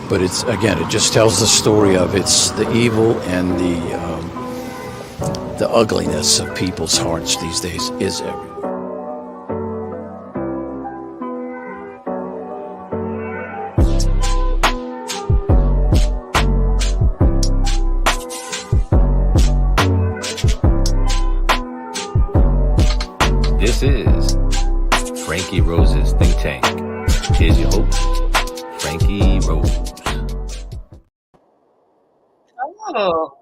But it's, again, it just tells the story of it's the evil and the ugliness of people's hearts these days is everywhere. This is Franky Rose's Think Tank. Here's your host, Franky Rose. Oh,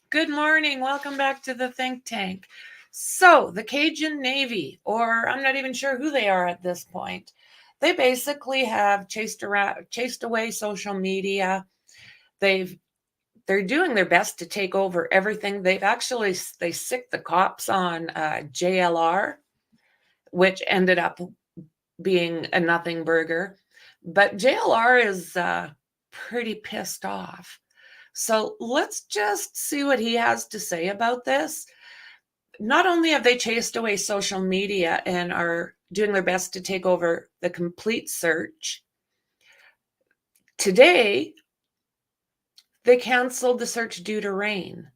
good morning. Welcome back to the Think Tank. So the Cajun Navy, or I'm not even sure who they are at this point, they basically have chased away social media. They're doing their best to take over everything. They sicked the cops on JLR, which ended up being a nothing burger. But JLR is pretty pissed off. So let's just see what he has to say about this. Not only have they chased away social media and are doing their best to take over the complete search, today they canceled the search due to rain.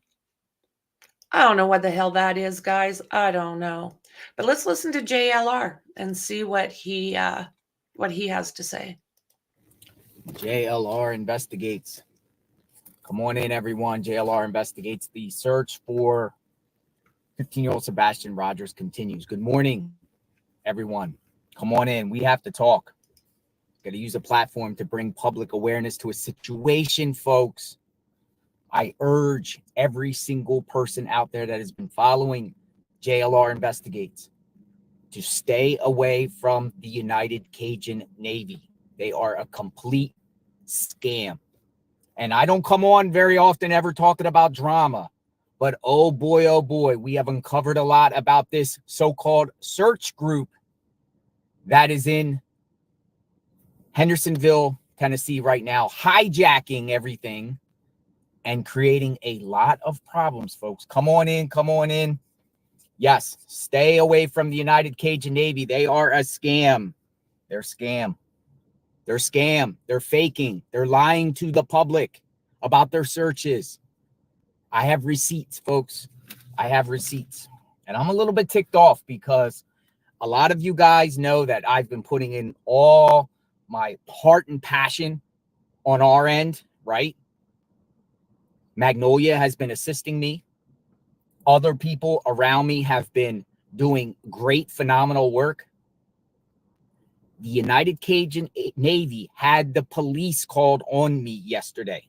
I don't know what the hell that is, guys. I don't know. But let's listen to JLR and see what he has to say. JLR investigates. Come on in, everyone. JLR investigates. The search for 15-year-old Sebastian Rogers continues. Good morning, everyone. Come on in. We have to talk. Got to use a platform to bring public awareness to a situation, folks. I urge every single person out there that has been following JLR investigates to stay away from the United Cajun Navy. They are a complete scam. And I don't come on very often ever talking about drama, but oh boy, we have uncovered a lot about this so-called search group that is in Hendersonville, Tennessee right now, hijacking everything and creating a lot of problems, folks. Come on in. Yes, stay away from the United Cajun Navy. They are a scam. They're scam. They're faking. They're lying to the public about their searches. I have receipts, folks. I have receipts. And I'm a little bit ticked off because a lot of you guys know that I've been putting in all my heart and passion on our end, right? Magnolia has been assisting me. Other people around me have been doing great, phenomenal work. The United Cajun Navy had the police called on me yesterday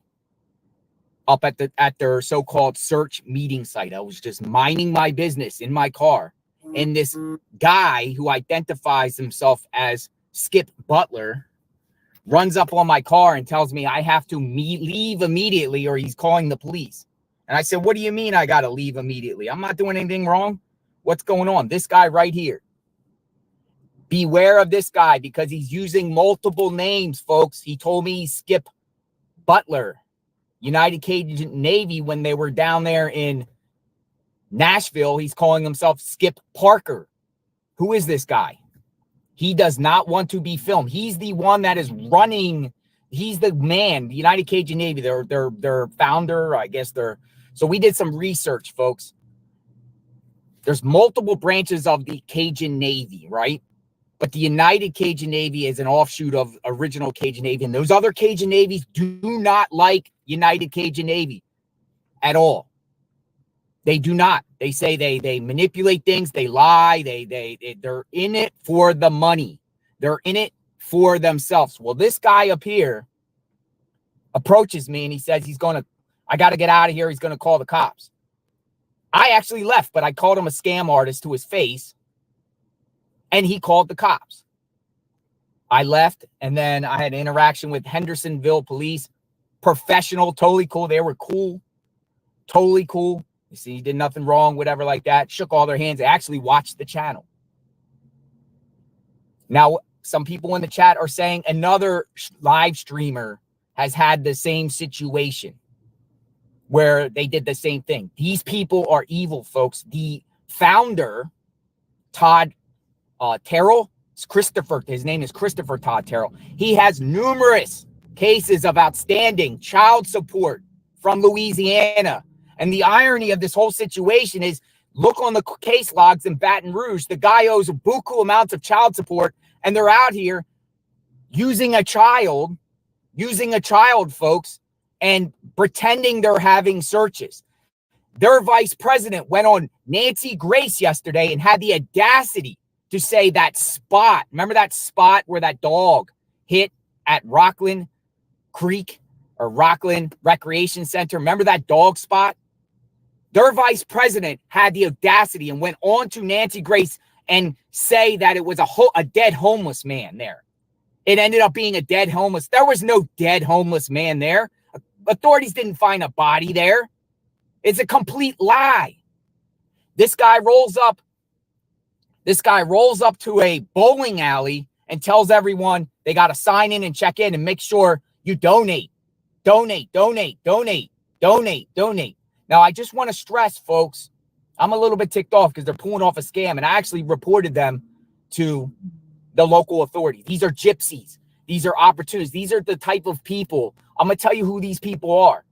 up at their so-called search meeting site. I was just minding my business in my car, and this guy who identifies himself as Skip Butler runs up on my car and tells me I have to leave immediately or he's calling the police. And I said, what do you mean I got to leave immediately? I'm not doing anything wrong. What's going on? This guy right here. Beware of this guy because he's using multiple names, folks. He told me he's Skip Butler, United Cajun Navy, when they were down there in Nashville. He's calling himself Skip Parker. Who is this guy? He does not want to be filmed. He's the one that is running. He's the man, the United Cajun Navy, their founder, I guess so we did some research, folks. There's multiple branches of the Cajun Navy, right? But the United Cajun Navy is an offshoot of original Cajun Navy. And those other Cajun Navies do not like United Cajun Navy at all. They do not. They say they manipulate things. They lie. They're in it for the money. They're in it for themselves. Well, this guy up here approaches me and he says I got to get out of here. He's going to call the cops. I actually left, but I called him a scam artist to his face. And he called the cops. I left, and then I had an interaction with Hendersonville police. Professional, totally cool. They were cool. Totally cool. You see, he did nothing wrong, whatever like that. Shook all their hands. They actually watched the channel. Now, some people in the chat are saying another live streamer has had the same situation where they did the same thing. These people are evil, folks. The founder, Todd Terrell, It's Christopher. His name is Christopher Todd Terrell. He has numerous cases of outstanding child support from Louisiana. And the irony of this whole situation is, look on the case logs in Baton Rouge. The guy owes buku amounts of child support, and they're out here using a child, folks, and pretending they're having searches. Their vice president went on Nancy Grace yesterday and had the audacity to say that spot. Remember that spot where that dog hit at Rockland Creek or Rockland Recreation Center? Remember that dog spot? Their vice president had the audacity and went on to Nancy Grace and say that it was a dead homeless man there. It ended up being a dead homeless. There was no dead homeless man there. Authorities didn't find a body there. It's a complete lie. This guy rolls up to a bowling alley and tells everyone they got to sign in and check in and make sure you donate. Now, I just want to stress, folks, I'm a little bit ticked off because they're pulling off a scam, and I actually reported them to the local authorities. These are gypsies. These are opportunists. These are the type of people. I'm going to tell you who these people are.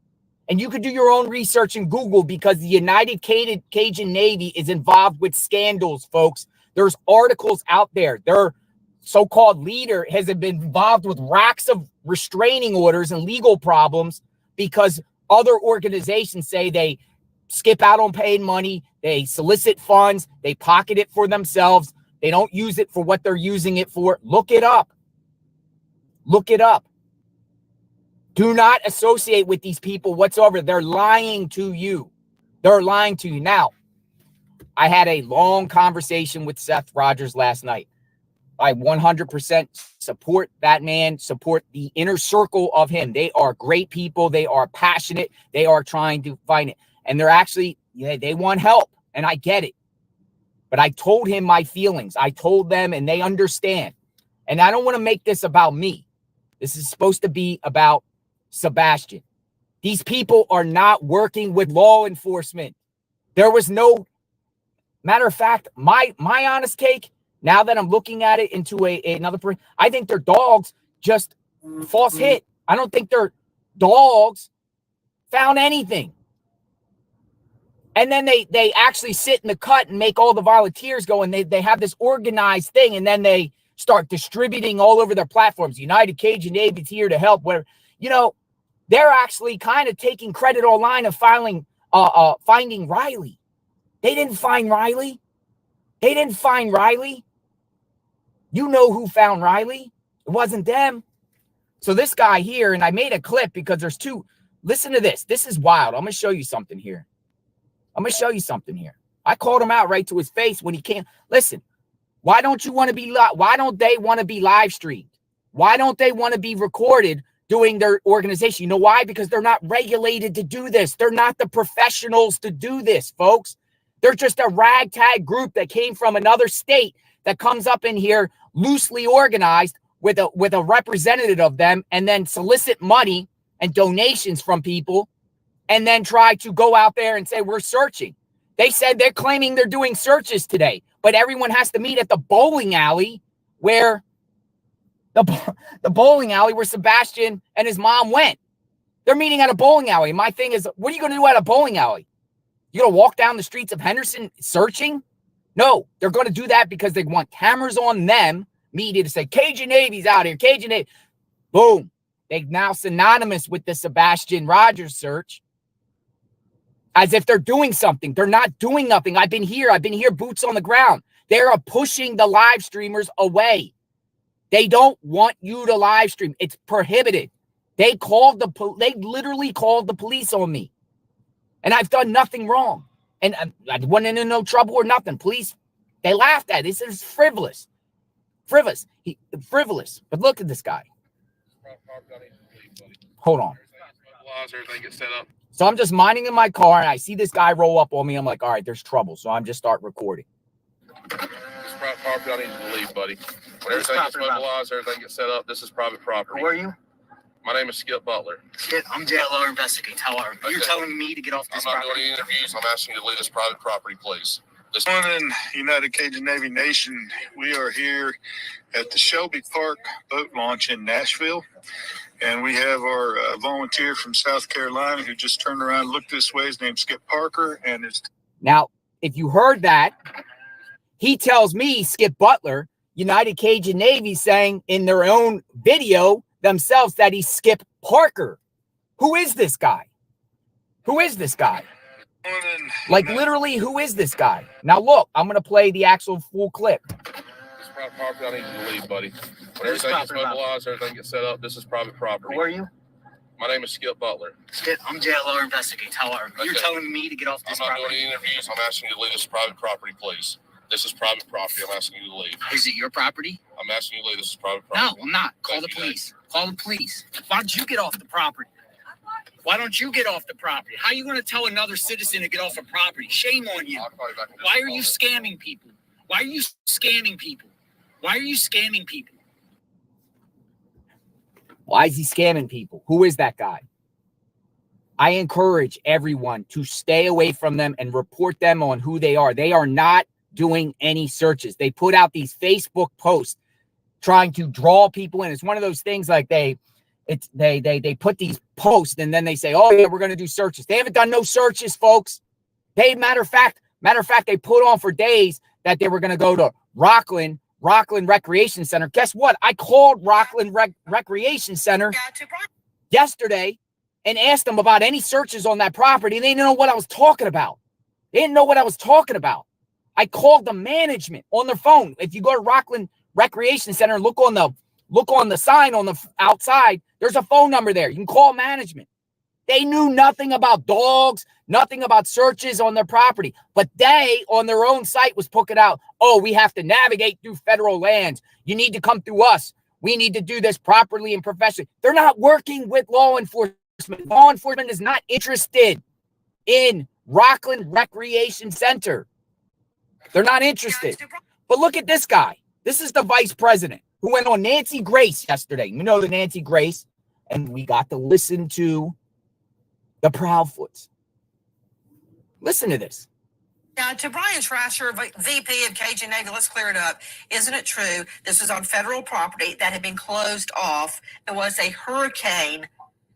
And you could do your own research in Google, because the United Cajun Navy is involved with scandals, folks. There's articles out there. Their so-called leader has been involved with racks of restraining orders and legal problems because other organizations say they skip out on paying money, they solicit funds, they pocket it for themselves, they don't use it for what they're using it for. Look it up. Look it up. Do not associate with these people whatsoever. They're lying to you. They're lying to you. Now, I had a long conversation with Seth Rogers last night. I 100% support that man, support the inner circle of him. They are great people. They are passionate. They are trying to find it. And they're actually, they want help. And I get it. But I told him my feelings. I told them, and they understand. And I don't want to make this about me. This is supposed to be about Sebastian. These people are not working with law enforcement. There was no, matter of fact, my honest take, now that I'm looking at it into another person, I think their dogs just false hit. I don't think their dogs found anything. And then they actually sit in the cut and make all the volunteers go, and they have this organized thing, and then they start distributing all over their platforms. United Cajun Navy's here to help. Where, they're actually kind of taking credit online of finding Riley. They didn't find Riley. You know who found Riley? It wasn't them. So this guy here, and I made a clip because there's two. Listen to this. This is wild. I'm going to show you something here. I called him out right to his face when he came. Listen, why don't they want to be live streamed? Why don't they want to be recorded doing their organization? You know why? Because they're not regulated to do this. They're not the professionals to do this, folks. They're just a ragtag group that came from another state that comes up in here loosely organized with a representative of them, and then solicit money and donations from people, and then try to go out there and say, we're searching. They said they're claiming they're doing searches today, but everyone has to meet at the bowling alley where the bowling alley where Sebastian and his mom went. They're meeting at a bowling alley. My thing is, what are you going to do at a bowling alley? You going to walk down the streets of Henderson searching? No, they're going to do that because they want cameras on them, media, to say, Cajun Navy's out here, Cajun Navy. Boom. They're now synonymous with the Sebastian Rogers search, as if they're doing something. They're not doing nothing. I've been here, boots on the ground. They are pushing the live streamers away. They don't want you to live stream. It's prohibited. They literally called the police on me. And I've done nothing wrong. And I wasn't in no trouble or nothing. Police, they laughed at it. They said it's frivolous. Frivolous. But look at this guy. Hold on. So I'm just minding in my car, and I see this guy roll up on me. I'm like, all right, there's trouble. So I'm just start recording. This private property, I need you to leave, buddy. When everything gets mobilized, everything gets set up, this is private property. Who are you? My name is Skip Butler. Skip, I'm JLO Investigates. How are you? Okay. You're telling me to get off this I'm not property? doing any interviews. I'm asking you to leave this private property, please. This Morning, United Cajun Navy Nation. We are here at the Shelby Park boat launch in Nashville, and we have our volunteer from South Carolina who just turned around and looked this way. His name's Skip Parker, and it's Now, if you heard that, he tells me, Skip Butler, United Cajun Navy, saying in their own video themselves that he's Skip Parker. Who is this guy? Who is this guy? Like, literally, who is this guy? Now, look, I'm going to play the actual full clip. This is private property. I need you to leave, buddy. When everything gets mobilized, everything gets set up, this is private property. Who are you? My name is Skip Butler. Skip, I'm JLO Investigate. How are you? You're telling me to get off this property? I'm not doing any interviews. I'm asking you to leave. This is private property, please. This is private property. I'm asking you to leave. Is it your property? I'm asking you to leave. This is private property. No, I'm not. Call the police. Call the police. Why don't you get off the property? Why don't you get off the property? How are you going to tell another citizen to get off the property? Shame on you. Why are you scamming people? Why are you scamming people? Why are you scamming people? Why is he scamming people? Who is that guy? I encourage everyone to stay away from them and report them on who they are. They are not doing any searches. They put out these Facebook posts trying to draw people in. It's one of those things like they put these posts and then they say, oh yeah, we're going to do searches. They haven't done no searches, folks. Matter of fact, they put on for days that they were going to go to Rockland Recreation Center. Guess what? I called Rockland Recreation Center yesterday and asked them about any searches on that property. They didn't know what I was talking about. I called the management on their phone. If you go to Rockland Recreation Center and look on the sign on the outside, there's a phone number there. You can call management. They knew nothing about dogs, nothing about searches on their property. But they, on their own site, was putting out, oh, we have to navigate through federal lands. You need to come through us. We need to do this properly and professionally. They're not working with law enforcement. Law enforcement is not interested in Rockland Recreation Center. They're not interested. But look at this guy. This is the vice president who went on Nancy Grace yesterday. You know the Nancy Grace. And we got to listen to the Proudfoots. Listen to this. Now, to Brian Trasher, VP of Cajun Navy, let's clear it up. Isn't it true this was on federal property that had been closed off? It was a hurricane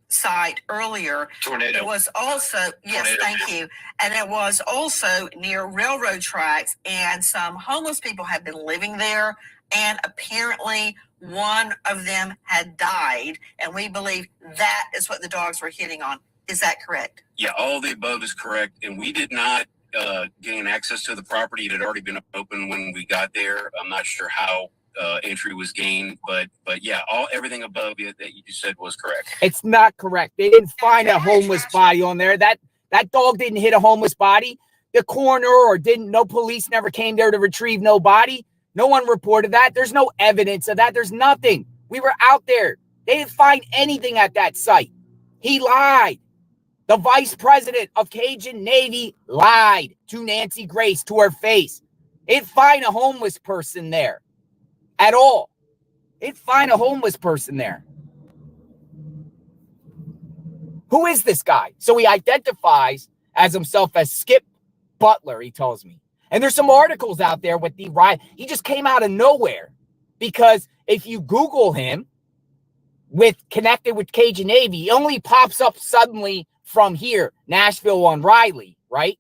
site earlier. Tornado. It was also, yes, Tornado. thank you. And it was also near railroad tracks, and some homeless people had been living there, and apparently one of them had died, and we believe that is what the dogs were hitting on. Is that correct? Yeah, all the above is correct, and we did not gain access to the property. It had already been open when we got there. I'm not sure how entry was gained, but yeah, everything above it that you said was correct. It's not correct. They didn't find a homeless body on there. That dog didn't hit a homeless body. The coroner no police never came there to retrieve no body. No one reported that. There's no evidence of that. There's nothing. We were out there. They didn't find anything at that site. He lied. The vice president of Cajun Navy lied to Nancy Grace to her face. They didn't find a homeless person there at all. They didn't find a homeless person there. Who is this guy? So he identifies as himself as Skip Butler, he tells me. And there's some articles out there with the riot. He just came out of nowhere, because if you Google him connected with Cajun Navy, he only pops up suddenly from here, Nashville on Riley, right?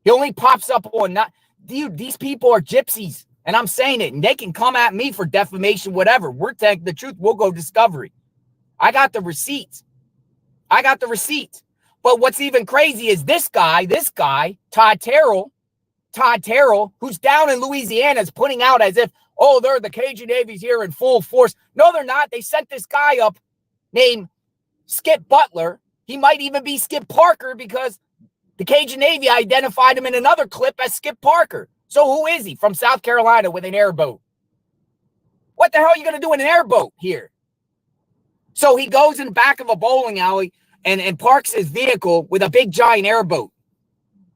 He only pops up on dude, these people are gypsies, and I'm saying it, and they can come at me for defamation, whatever. We're telling the truth. We'll go discovery. I got the receipts. But what's even crazy is this guy, Todd Terrell, who's down in Louisiana, is putting out as if, oh, they're the Cajun Navy's here in full force. No, they're not. They sent this guy up named Skip Butler. He might even be Skip Parker, because the Cajun Navy identified him in another clip as Skip Parker. So who is he? From South Carolina with an airboat. What the hell are you going to do in an airboat here? So he goes in the back of a bowling alley and parks his vehicle with a big giant airboat,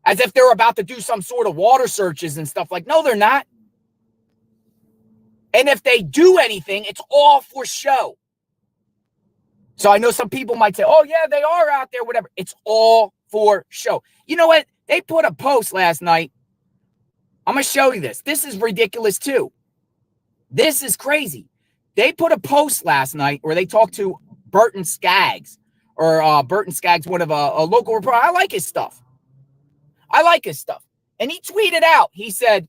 as if they're about to do some sort of water searches and stuff. Like, no, they're not. And if they do anything, it's all for show. So I know some people might say, oh, yeah, they are out there, whatever. It's all for show. You know what? They put a post last night I'm going to show you this. This is ridiculous too. This is crazy. They put a post last night where they talked to Burton Skaggs, or Burton Skaggs, one of a local reporter. I like his stuff. And he tweeted out, he said,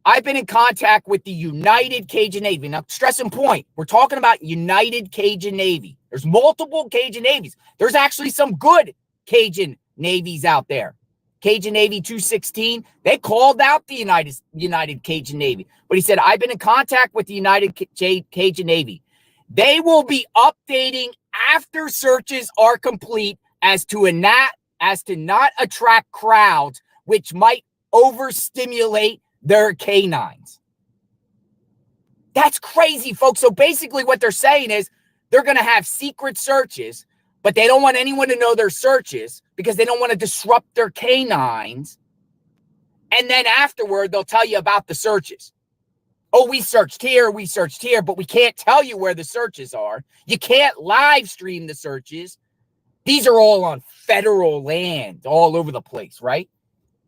I've been in contact with the United Cajun Navy. Now, stress and point, we're talking about United Cajun Navy. There's multiple Cajun Navies. There's actually some good Cajun Navies out there. Cajun Navy 216, they called out the United Cajun Navy. But he said, I've been in contact with the United Cajun Navy. They will be updating after searches are complete as to not attract crowds, which might overstimulate their canines. That's crazy, folks. So basically what they're saying is they're going to have secret searches, but they don't want anyone to know their searches because they don't want to disrupt their canines. And then afterward, they'll tell you about the searches. Oh, we searched here, but we can't tell you where the searches are. You can't live stream the searches. These are all on federal land all over the place, right?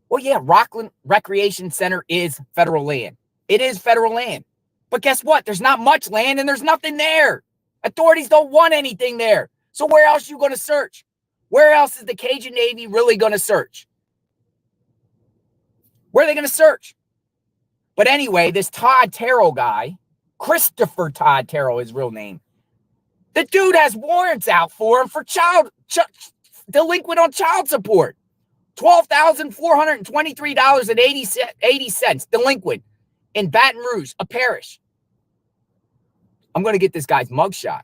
Well, yeah, Rockland Recreation Center is federal land. It is federal land. But guess what? There's not much land and there's nothing there. Authorities don't want anything there. So where else are you going to search? Where else is the Cajun Navy really going to search? Where are they going to search? But anyway, this Todd Terrell guy, Christopher Todd Terrell, his real name, the dude has warrants out for him for delinquent on child support. $12,423.80 delinquent in Baton Rouge, a parish. I'm going to get this guy's mugshot.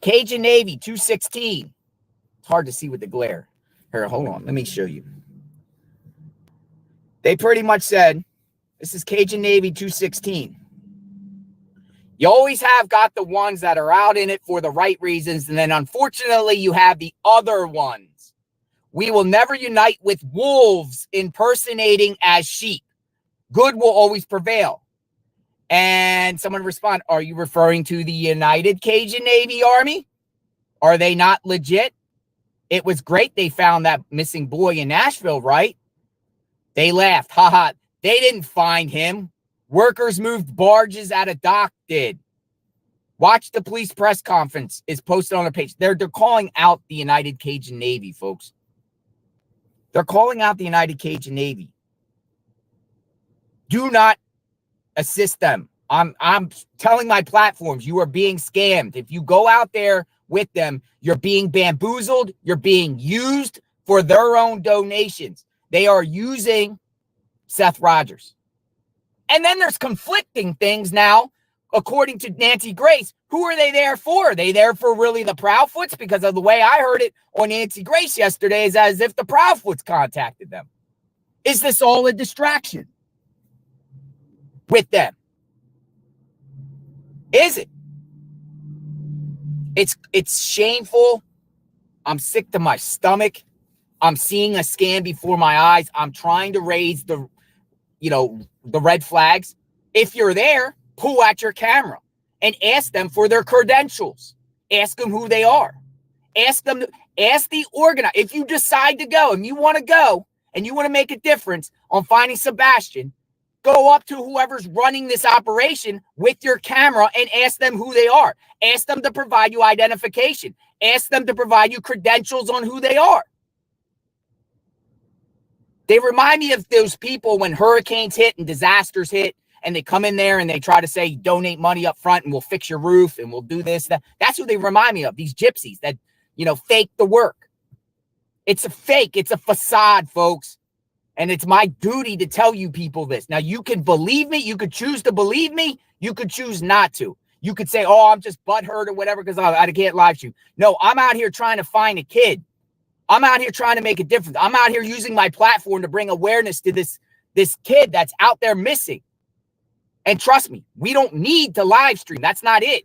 Cajun Navy 216. It's hard to see with the glare. Here, hold on. Let me show you. They pretty much said, this is Cajun Navy 216. You always have got the ones that are out in it for the right reasons, and then unfortunately you have the other ones. We will never unite with wolves impersonating as sheep. Good will always prevail. And someone responded, are you referring to the United Cajun Navy Army? Are they not legit? It was great they found that missing boy in Nashville, right? They laughed. Haha. They didn't find him. Workers moved barges at a dock did. Watch the police press conference is posted on their page. They're calling out the United Cajun Navy, folks. They're calling out the United Cajun Navy. Do not assist them. I'm telling my platforms, you are being scammed. If you go out there with them, you're being bamboozled. You're being used for their own donations. They are using Seth Rogers. And then there's conflicting things now, according to Nancy Grace. Who are they there for? Are they there for really the Proudfoots? Because of the way I heard it on Nancy Grace yesterday is as if the Proudfoots contacted them. Is this all a distraction with them? Is it? It's shameful. I'm sick to my stomach. I'm seeing a scam before my eyes. I'm trying to raise the red flags. If you're there, pull out your camera and ask them for their credentials. Ask them who they are. Ask the organizer. If you decide to go and you want to go and you want to make a difference on finding Sebastian, go up to whoever's running this operation with your camera and ask them who they are. Ask them to provide you identification. Ask them to provide you credentials on who they are. They remind me of those people when hurricanes hit and disasters hit, and they come in there and they try to say, donate money up front and we'll fix your roof and we'll do this, that. That's who they remind me of, these gypsies that, fake the work. It's a fake. It's a facade, folks. And it's my duty to tell you people this. Now, you can believe me. You could choose to believe me. You could choose not to. You could say, oh, I'm just butthurt or whatever because I can't live stream. No, I'm out here trying to find a kid. I'm out here trying to make a difference. I'm out here using my platform to bring awareness to this kid that's out there missing. And trust me, we don't need to live stream. That's not it.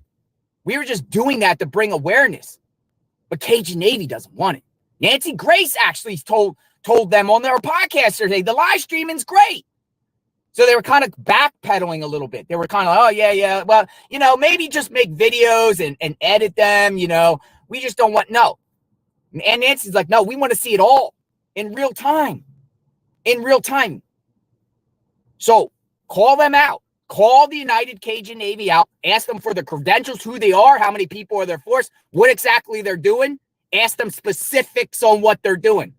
We were just doing that to bring awareness. But Cajun Navy doesn't want it. Nancy Grace actually told them on their podcast today, the live streaming's great. So they were kind of backpedaling a little bit. They were kind of, oh, yeah. Well, maybe just make videos and edit them. We just don't want, no. And Nancy's like, no, we want to see it all. in real time. In real time. So call them out. Call the United Cajun Navy out. Ask them for the credentials, who they are, how many people are their force, what exactly they're doing. Ask them specifics on what they're doing.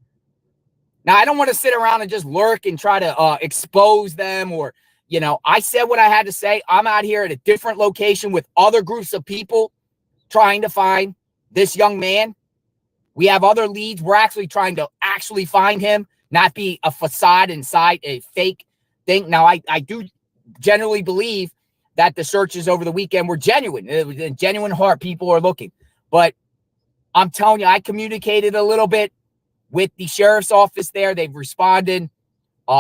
Now, I don't want to sit around and just lurk and try to expose them or, you know, I said what I had to say. I'm out here at a different location with other groups of people trying to find this young man. We have other leads. We're actually trying to find him, not be a facade inside a fake thing. Now, I do generally believe that the searches over the weekend were genuine. It was a genuine heart. People are looking. But I'm telling you, I communicated a little bit with the sheriff's office there. They've responded.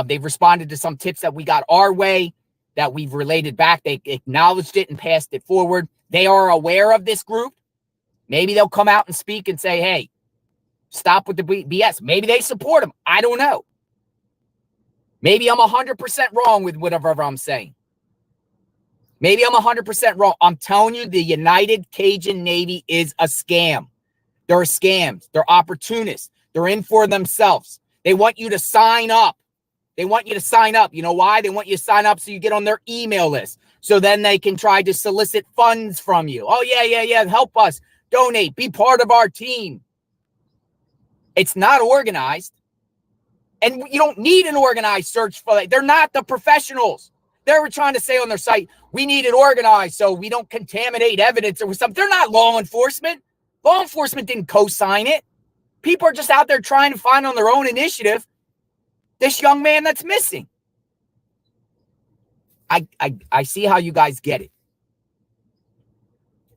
They've responded to some tips that we got our way that we've related back. They acknowledged it and passed it forward. They are aware of this group. Maybe they'll come out and speak and say, hey, stop with the BS. Maybe they support him. I don't know. Maybe I'm 100% wrong with whatever I'm saying. Maybe I'm 100% wrong. I'm telling you, the United Cajun Navy is a scam. They're scams. They're opportunists. They're in for themselves. They want you to sign up. They want you to sign up. You know why? They want you to sign up so you get on their email list. So then they can try to solicit funds from you. Oh, yeah. Help us. Donate. Be part of our team. It's not organized. And you don't need an organized search for that. They're not the professionals. They were trying to say on their site, we need it organized so we don't contaminate evidence or something. They're not law enforcement. Law enforcement didn't co-sign it. People are just out there trying to find on their own initiative this young man that's missing. I see how you guys get it.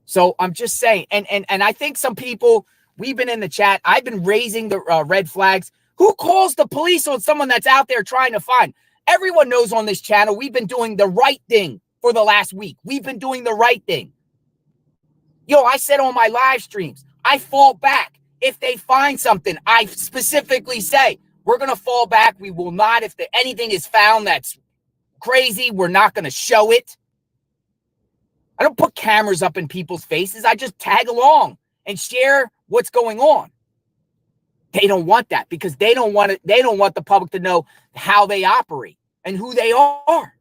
So I'm just saying, and I think some people, we've been in the chat, I've been raising the red flags. Who calls the police on someone that's out there trying to find? Everyone knows on this channel, we've been doing the right thing for the last week. We've been doing the right thing. Yo, I said on my live streams, I fall back. If they find something, I specifically say, we're going to fall back. We will not, if anything is found that's crazy, we're not going to show it. I don't put cameras up in people's faces. I just tag along and share what's going on. They don't want that because they don't want it. They don't want the public to know how they operate and who they are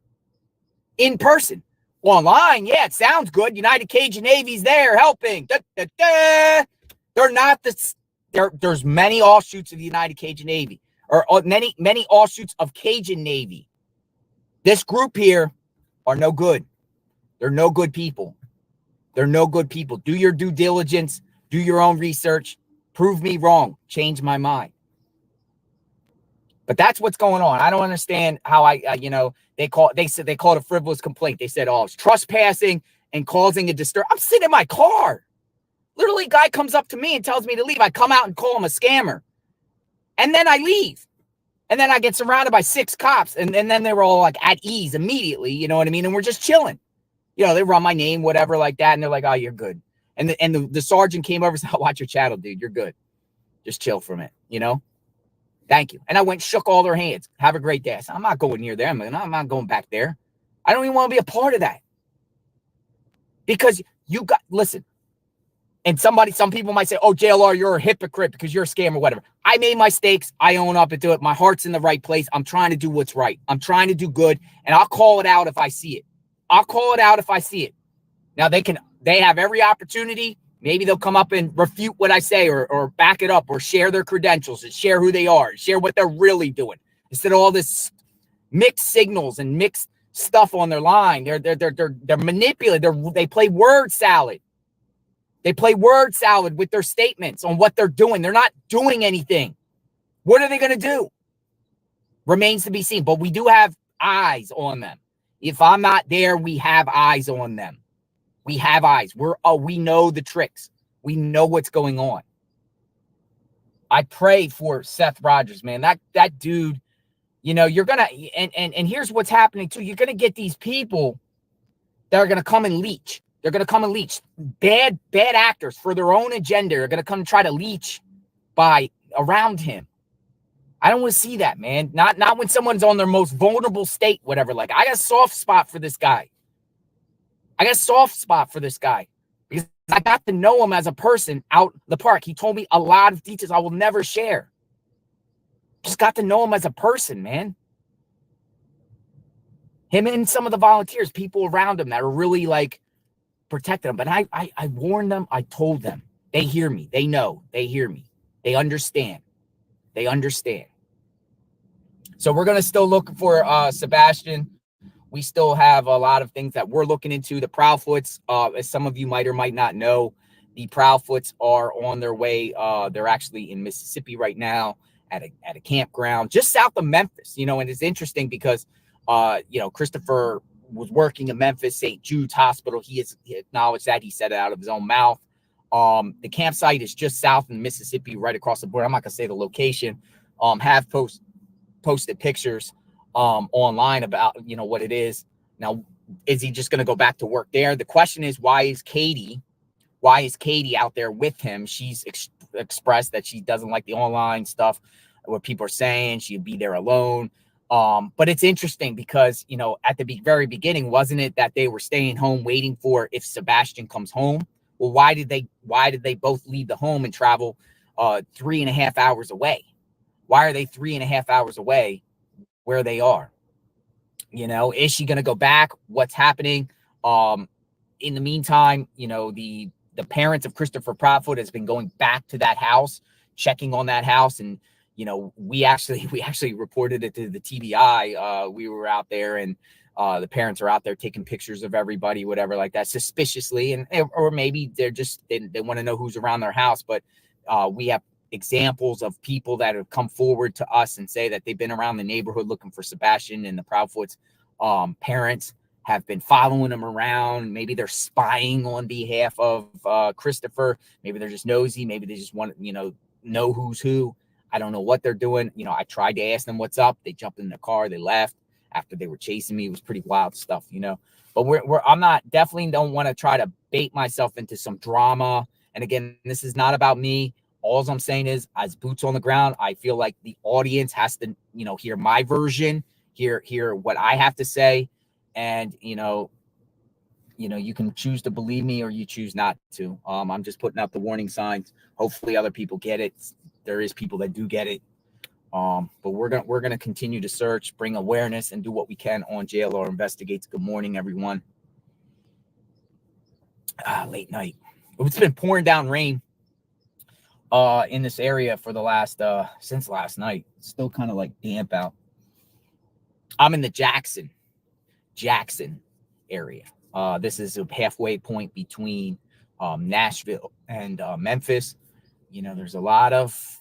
in person. Online, yeah, it sounds good. United Cajun Navy's there helping. They're not the. There's many offshoots of the United Cajun Navy, or many offshoots of Cajun Navy. This group here are no good. They're no good people. They're no good people. Do your due diligence. Do your own research. Prove me wrong. Change my mind. But that's what's going on. I don't understand how they said they called a frivolous complaint. They said, oh, it's trespassing and causing a disturb. I'm sitting in my car. Literally, a guy comes up to me and tells me to leave. I come out and call him a scammer. And then I leave. And then I get surrounded by 6 cops. And then they were all like at ease immediately. You know what I mean? And we're just chilling. You know, they run my name, whatever like that. And they're like, oh, you're good. And the sergeant came over and said, oh, watch your channel, dude. You're good. Just chill from it, you know? Thank you. And I went, shook all their hands. Have a great day. I said, I'm not going near them. I'm not going back there. I don't even want to be a part of that. Because listen. And some people might say, oh, JLR, you're a hypocrite because you're a scam or whatever. I made my mistakes. I own up and do it. My heart's in the right place. I'm trying to do what's right. I'm trying to do good. And I'll call it out if I see it. I'll call it out if I see it. Now, they have every opportunity. Maybe they'll come up and refute what I say or back it up or share their credentials and share who they are, share what they're really doing. Instead of all this mixed signals and mixed stuff on their line, they're manipulated. They play word salad. They play word salad with their statements on what they're doing. They're not doing anything. What are they going to do? Remains to be seen. But we do have eyes on them. If I'm not there, we have eyes on them. We have eyes. We know the tricks. We know what's going on. I pray for Seth Rogers, man. That dude, you know, you're gonna and here's what's happening too. You're gonna get these people that are gonna come and leech. They're gonna come and leech. Bad actors for their own agenda are gonna come and try to leech around him. I don't want to see that, man. Not when someone's on their most vulnerable state, whatever. Like, I got a soft spot for this guy. Because I got to know him as a person out the park. He told me a lot of details I will never share. Just got to know him as a person, man. Him and some of the volunteers, people around him that are really like protecting him. But I warned them. I told them. They hear me. They know. They hear me. They understand. They understand. So we're going to still look for Sebastian. We still have a lot of things that we're looking into. The Proudfoots, as some of you might or might not know, the Proudfoots are on their way. They're actually in Mississippi right now at a campground just south of Memphis. You know, and it's interesting because, you know, Christopher was working in Memphis, St. Jude's Hospital. He acknowledged that. He said it out of his own mouth. The campsite is just south in Mississippi, right across the border. I'm not going to say the location. Have posted pictures online about, you know, what it is. Now, is he just going to go back to work there? The question is, why is Katie out there with him? She's expressed that she doesn't like the online stuff, what people are saying. She'd be there alone. But it's interesting because, you know, at the very beginning, wasn't it that they were staying home waiting for if Sebastian comes home? Well, why did they both leave the home and travel 3.5 hours away? Why are they 3.5 hours away where they are? You know, is she going to go back? What's happening? In the meantime, you know, the parents of Christopher Proudfoot has been going back to that house, checking on that house. And, you know, we actually reported it to the TBI. We were out there, and the parents are out there taking pictures of everybody, whatever, like that, suspiciously. And, or maybe they're just, they want to know who's around their house. But we have examples of people that have come forward to us and say that they've been around the neighborhood looking for Sebastian, and the Proudfoot's parents have been following him around. Maybe they're spying on behalf of Christopher. Maybe they're just nosy. Maybe they just want to, know who's who. I don't know what they're doing. You know, I tried to ask them what's up. They jumped in the car. They left after they were chasing me. It was pretty wild stuff, you know. But I'm not, definitely don't want to try to bait myself into some drama. And again, this is not about me. All I'm saying is, as boots on the ground, I feel like the audience has to, hear my version, hear what I have to say. And, you can choose to believe me or you choose not to. I'm just putting out the warning signs. Hopefully other people get it. There is people that do get it. But we're going to continue to search, bring awareness, and do what we can on JLR Investigates. Good morning, everyone. Late night. It's been pouring down rain in this area for the last since last night. It's still kind of like damp out. I'm in the Jackson area. This is a halfway point between Nashville and Memphis. There's a lot of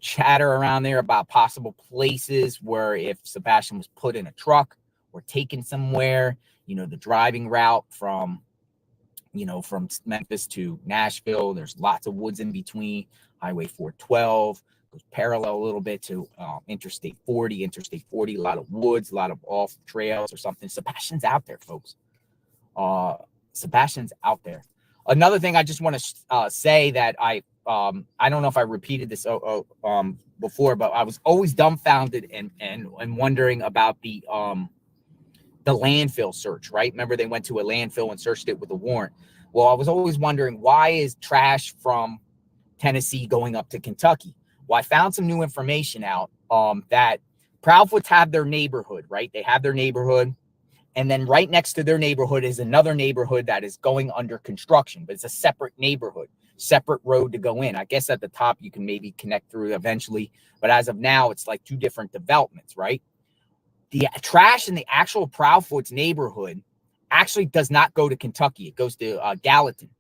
chatter around there about possible places where if Sebastian was put in a truck or taken somewhere, the driving route from Memphis to Nashville, there's lots of woods in between. Highway 412 goes parallel a little bit to Interstate 40, a lot of woods, a lot of off trails or something. Sebastian's out there, folks. Sebastian's out there. Another thing I just want to say that I don't know if I repeated this before, but I was always dumbfounded and wondering about the landfill search, right? Remember, they went to a landfill and searched it with a warrant. Well, I was always wondering, why is trash from Tennessee going up to Kentucky? Well, I found some new information out that Proudfoots have their neighborhood, right? They have their neighborhood. And then right next to their neighborhood is another neighborhood that is going under construction, but it's a separate neighborhood, separate road to go in. I guess at the top you can maybe connect through eventually, but as of now, it's like two different developments, right? The trash in the actual Proudfoots neighborhood actually does not go to Kentucky. It goes to Gallatin,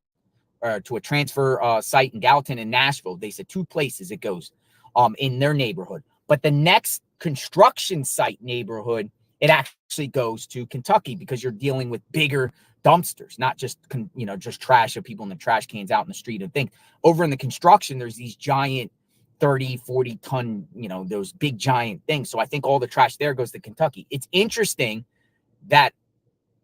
or to a transfer site in Gallatin and Nashville. They said two places it goes in their neighborhood. But the next construction site neighborhood, it actually goes to Kentucky, because you're dealing with bigger dumpsters, not just, just trash of people in the trash cans out in the street and things. Over in the construction, there's these giant 30, 40 ton, those big giant things. So I think all the trash there goes to Kentucky. It's interesting that,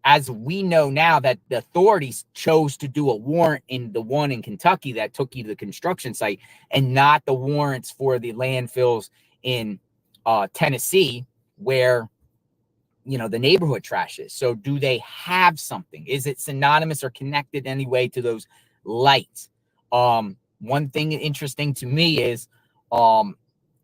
as we know now, that the authorities chose to do a warrant in the one in Kentucky that took you to the construction site, and not the warrants for the landfills in Tennessee, where the neighborhood trash is. So do they have something? Is it synonymous or connected anyway to those lights? One thing interesting to me is,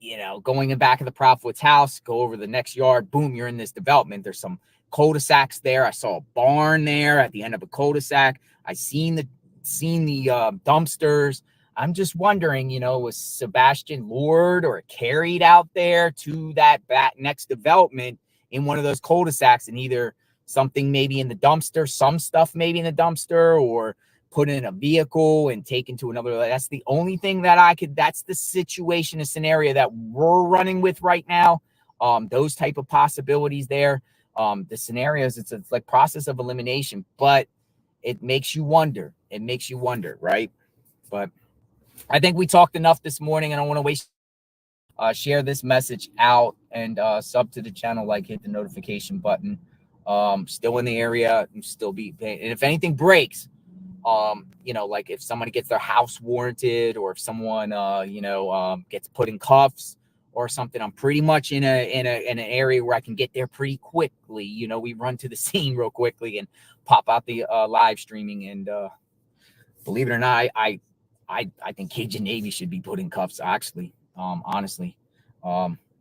you know, going in back of the Proudfoot's house, go over the next yard, boom, you're in this development. There's some cul-de-sacs there. I saw a barn there at the end of a cul-de-sac. I seen the dumpsters. I'm just wondering, you know, was Sebastian lured or carried out there to that next development in one of those cul-de-sacs, and either something maybe in the dumpster, some stuff maybe in the dumpster, or put in a vehicle and taken to another. That's the only thing that I could, that's the situation, a scenario that we're running with right now. Those type of possibilities there. The scenarios, it's like process of elimination, but it makes you wonder. It makes you wonder, right? But I think we talked enough this morning. I don't want to waste. Share this message out and sub to the channel, like, hit the notification button. Still in the area and still be paying. And if anything breaks, you know, like if somebody gets their house warranted, or if someone gets put in cuffs or something, I'm pretty much in an area where I can get there pretty quickly. You know, we run to the scene real quickly and pop out the live streaming. And believe it or not, I think Cajun Navy should be put in cuffs, actually. Honestly,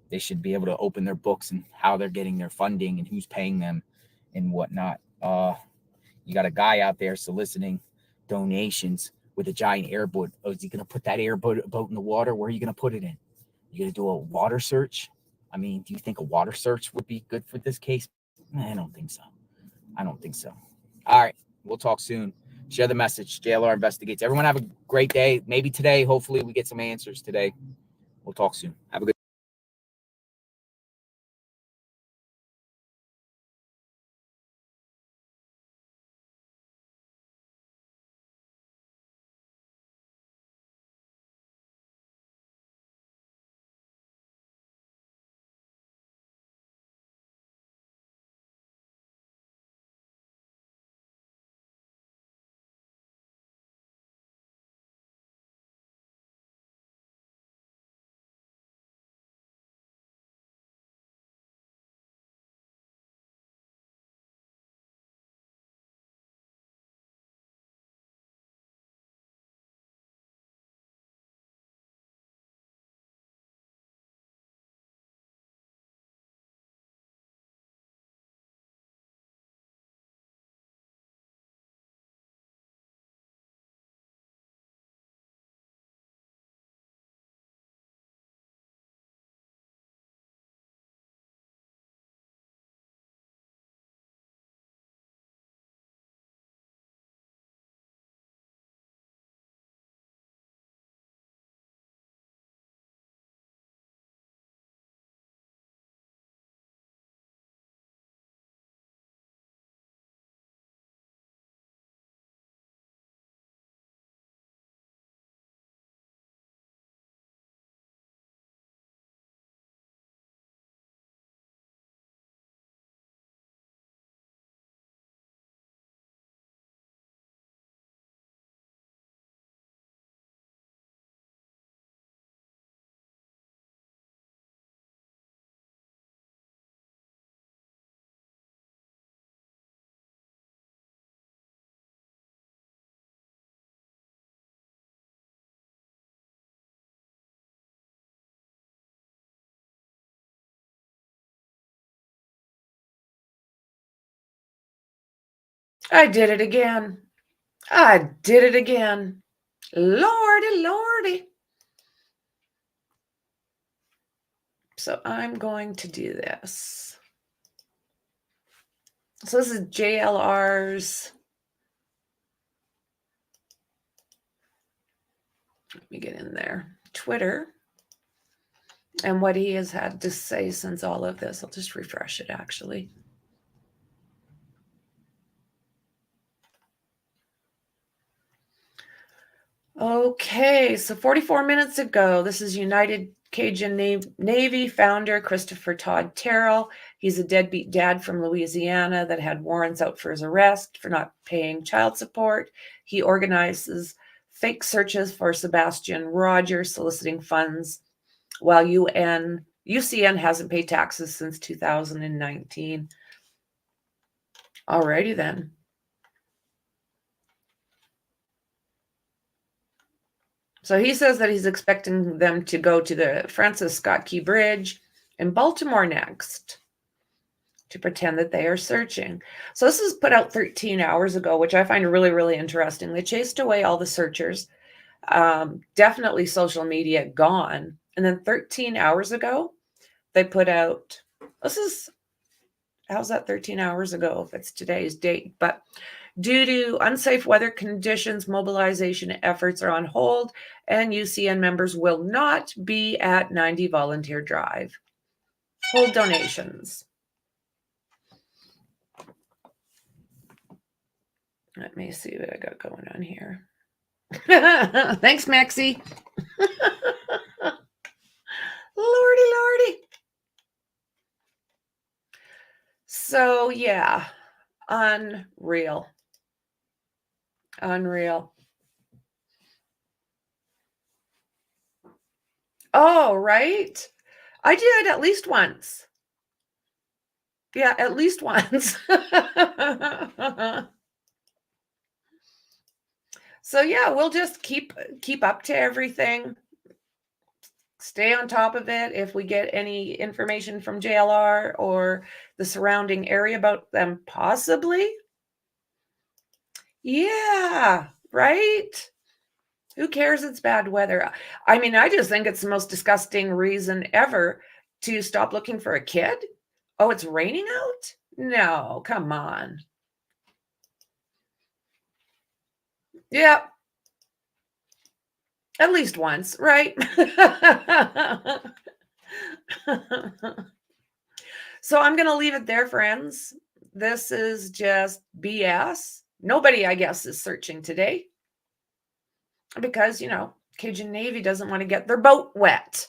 they should be able to open their books and how they're getting their funding and who's paying them and whatnot. You got a guy out there soliciting donations with a giant airboat. Oh, is he going to put that airboat in the water? Where are you going to put it in? You going to do a water search? I mean, do you think a water search would be good for this case? I don't think so. I don't think so. All right. We'll talk soon. Share the message. JLR Investigates. Everyone have a great day. Maybe today, hopefully we get some answers today. We'll talk soon. Have a good I did it again. I did it again. Lordy, lordy. So I'm going to do this. So this is JLR's. Let me get in there. Twitter. And what he has had to say since all of this. I'll just refresh it, actually. Okay, so 44 minutes ago, this is United Cajun Navy founder Christopher Todd Terrell. He's a deadbeat dad from Louisiana that had warrants out for his arrest for not paying child support. He organizes fake searches for Sebastian Rogers, soliciting funds, while UCN hasn't paid taxes since 2019. Alrighty then. So he says that he's expecting them to go to the Francis Scott Key Bridge in Baltimore next to pretend that they are searching. So this is put out 13 hours ago, which I find really, really interesting. They chased away all the searchers. Definitely social media gone. And then 13 hours ago, they put out, how's that 13 hours ago if it's today's date? But due to unsafe weather conditions, mobilization efforts are on hold, and UCN members will not be at 90 Volunteer Drive. Hold donations. Let me see what I got going on here. Thanks, Maxie. Lordy. So, yeah, unreal. Oh, right. I did at least once. Yeah, at least once. So yeah, we'll just keep up to everything. Stay on top of it. If we get any information from JLR or the surrounding area about them possibly. Yeah, right? Who cares? It's bad weather. I mean, I just think it's the most disgusting reason ever to stop looking for a kid. Oh, it's raining out? No, come on. Yeah. At least once, right? So I'm going to leave it there, friends. This is just BS. Nobody, I guess, is searching today because, Cajun Navy doesn't want to get their boat wet.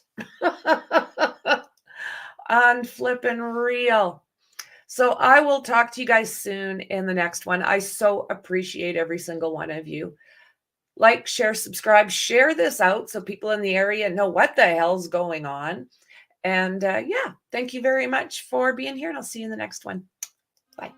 On flippin' real. So I will talk to you guys soon in the next one. I so appreciate every single one of you. Like, share, subscribe, share this out so people in the area know what the hell's going on. And yeah, thank you very much for being here, and I'll see you in the next one. Bye.